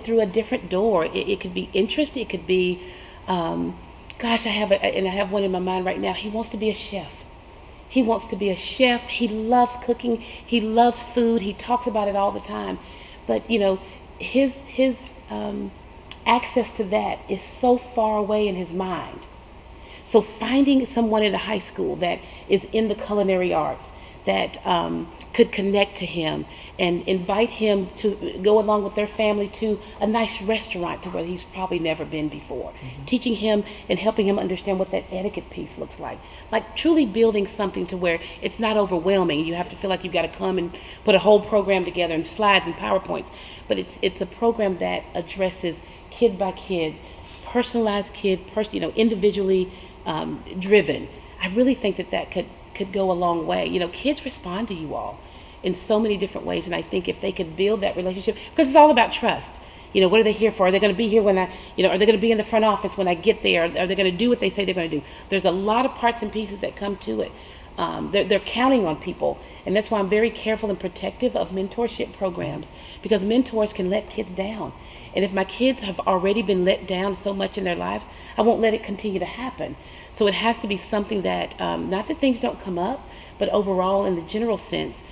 through a different door. It could be interest. It could be, gosh, I have one in my mind right now. He wants to be a chef. He wants to be a chef. He loves cooking. He loves food. He talks about it all the time. But you know, his access to that is so far away in his mind. So finding someone in a high school that is in the culinary arts that could connect to him and invite him to go along with their family to a nice restaurant to where he's probably never been before. Teaching him and helping him understand what that etiquette piece looks like. Like truly building something to where it's not overwhelming. You have to feel like you've got to come and put a whole program together and slides and PowerPoints. But it's a program that addresses kid by kid, personalized kid, individually driven. I really think that could go a long way. You know, kids respond to you all in so many different ways, and I think if they could build that relationship, because it's all about trust. You know, what are they here for? Are they going to be here when are they going to be in the front office when I get there? Are they going to do what they say they're going to do? There's a lot of parts and pieces that come to it. They're counting on people, and that's why I'm very careful and protective of mentorship programs, because mentors can let kids down. And if my kids have already been let down so much in their lives, I won't let it continue to happen. So it has to be something that, not that things don't come up, but overall in the general sense,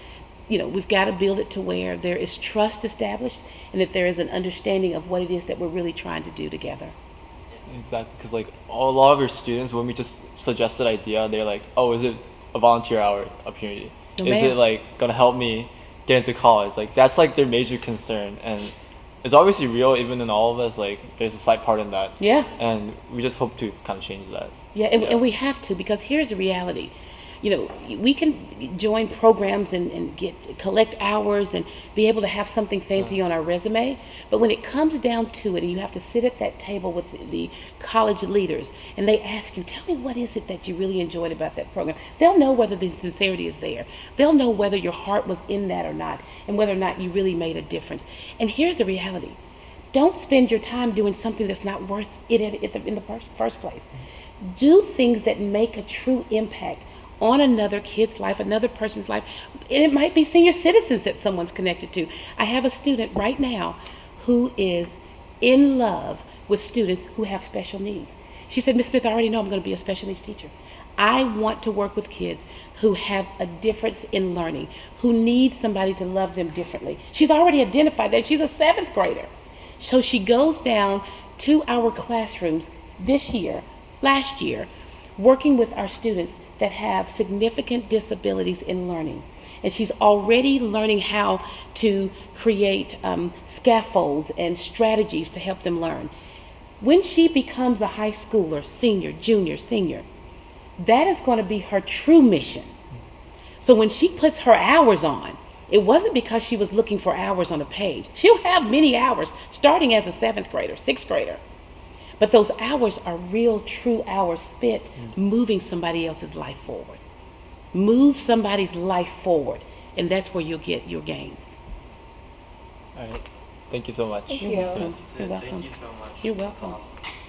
you know, we've got to build it to where there is trust established and that there is an understanding of what it is that we're really trying to do together. Exactly, because like a lot of our students, when we just suggest an idea, they're like, oh, is it a volunteer hour opportunity? No, is ma'am. it like going to help me get into college? Like that's like their major concern, and it's obviously real even in all of us. Like there's a slight part in that. Yeah. And we just hope to kind of change that. Yeah, and we have to, because here's the reality. You know, we can join programs and collect hours and be able to have something fancy on our resume, but when it comes down to it and you have to sit at that table with the college leaders and they ask you, tell me what is it that you really enjoyed about that program, they'll know whether the sincerity is there. They'll know whether your heart was in that or not, and whether or not you really made a difference. And here's the reality. Don't spend your time doing something that's not worth it in the first place. Do things that make a true impact on another kid's life, another person's life, and it might be senior citizens that someone's connected to. I have a student right now who is in love with students who have special needs. She said, Ms. Smith, I already know I'm going to be a special needs teacher. I want to work with kids who have a difference in learning, who need somebody to love them differently. She's already identified that. She's a 7th grader. So she goes down to our classrooms last year, working with our students that have significant disabilities in learning. And she's already learning how to create scaffolds and strategies to help them learn. When she becomes a high schooler, senior, junior, senior, that is going to be her true mission. So when she puts her hours on, it wasn't because she was looking for hours on a page. She'll have many hours starting as a 7th grader, 6th grader. But those hours are real, true hours spent moving somebody else's life forward. Move somebody's life forward, and that's where you'll get your gains. All right. Thank you so much. You're welcome. You're welcome. Thank you so much. You're welcome.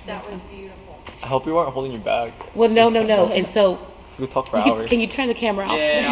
That was beautiful. I hope you weren't holding your bag. Well, no. And so, We could talk for hours. can you turn the camera off? Yeah.